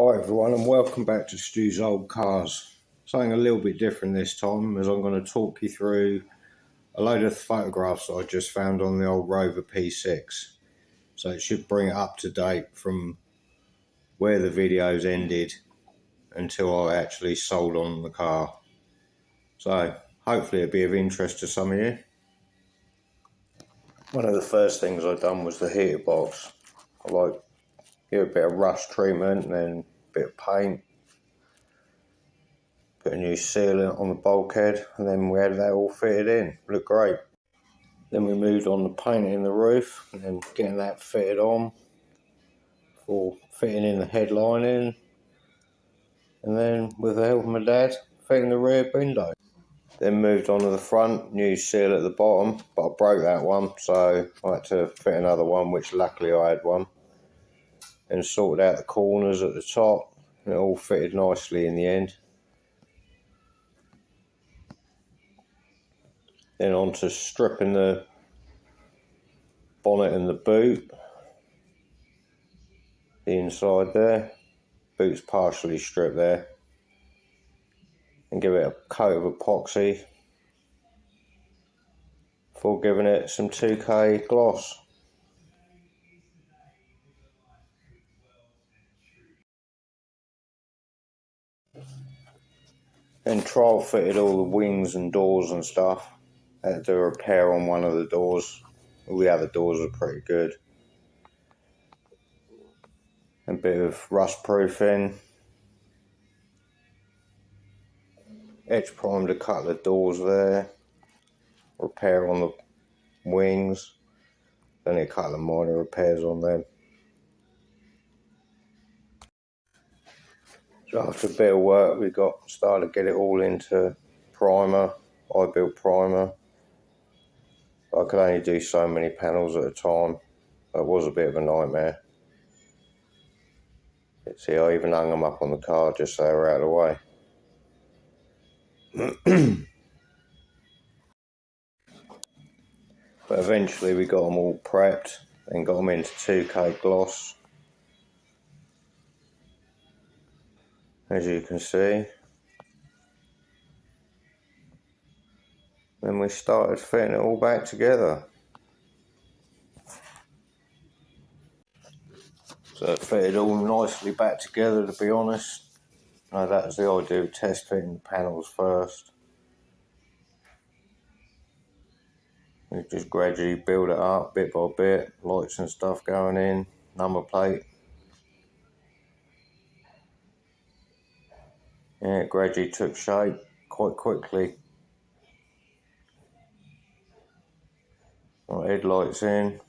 Hi everyone, and welcome back to Stu's Old Cars. Something a little bit different this time, as I'm going to talk you through a load of photographs that I just found on the old Rover P6. So it should bring it up to date from where the videos ended until I actually sold on the car. So hopefully it'll be of interest to some of you. One of the first things I've done was the heater box. I like give it a bit of rust treatment and then a bit of paint. Put a new sealant on the bulkhead, and then we had that all fitted in. Looked great. Then we moved on to painting the roof and then getting that fitted on for fitting in the headlining, and then with the help of my dad, fitting the rear window. Then moved on to the front, new seal at the bottom, but I broke that one, so I had to fit another one, which luckily I had one. And sorted out the corners at the top, and it all fitted nicely in the end. Then on to stripping the bonnet and the boot, the inside there, boot's partially stripped there, and give it a coat of epoxy before giving it some 2K gloss. Then trial fitted all the wings and doors and stuff. I had to do a repair on one of the doors. All the other doors are pretty good. A bit of rust proofing. Edge primed a couple of doors there. Repair on the wings. Then a couple of minor repairs on them. So after a bit of work, we started to get it all into primer. I built primer. I could only do so many panels at a time. It was a bit of a nightmare. See, I even hung them up on the car just so they were out of the way. But eventually we got them all prepped and got them into 2K gloss, as you can see. Then we started fitting it all back together. So it fitted all nicely back together, to be honest. Now that was the idea of test fitting the panels first. We just gradually build it up bit by bit, lights and stuff going in, number plate. Yeah, it gradually took shape quite quickly. Got headlights in.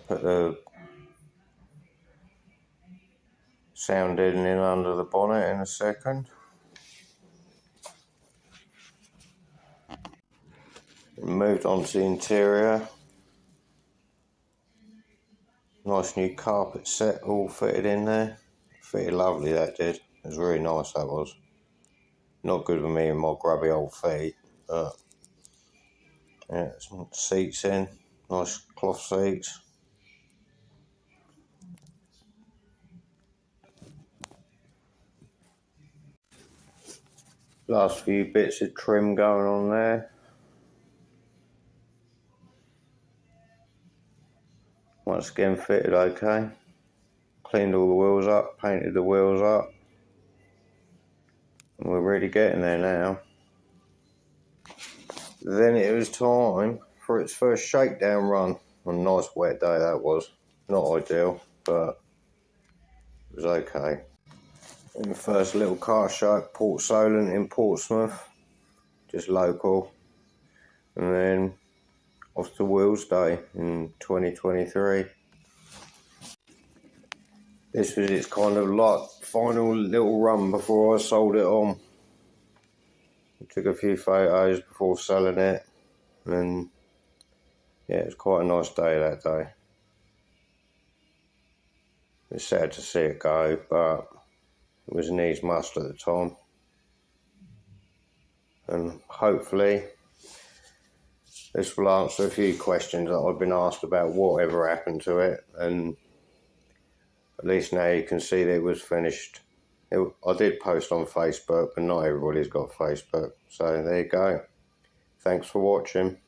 Put the sound deadening in under the bonnet in a second. Moved on to the interior. Nice new carpet set all fitted in there. Fitted lovely, that did. It was really nice, that was. Not good for me and my grubby old feet, but yeah, some seats in. Nice cloth seats. Last few bits of trim going on there. Once again fitted okay. Cleaned all the wheels up, painted the wheels up. And we're really getting there now. Then it was time for its first shakedown run. A nice wet day that was. Not ideal, but it was okay. In the first little car show at Port Solent in Portsmouth, just local. And then off to Wheels Day in 2023. This was its kind of like final little run before I sold it on. I took a few photos before selling it, and yeah, it was quite a nice day that day. It's sad to see it go, but it was an easy must at the time. And hopefully this will answer a few questions that I've been asked about whatever happened to it, and At least now you can see that it was finished. I did post on Facebook, but not everybody's got Facebook. So there you go. Thanks for watching.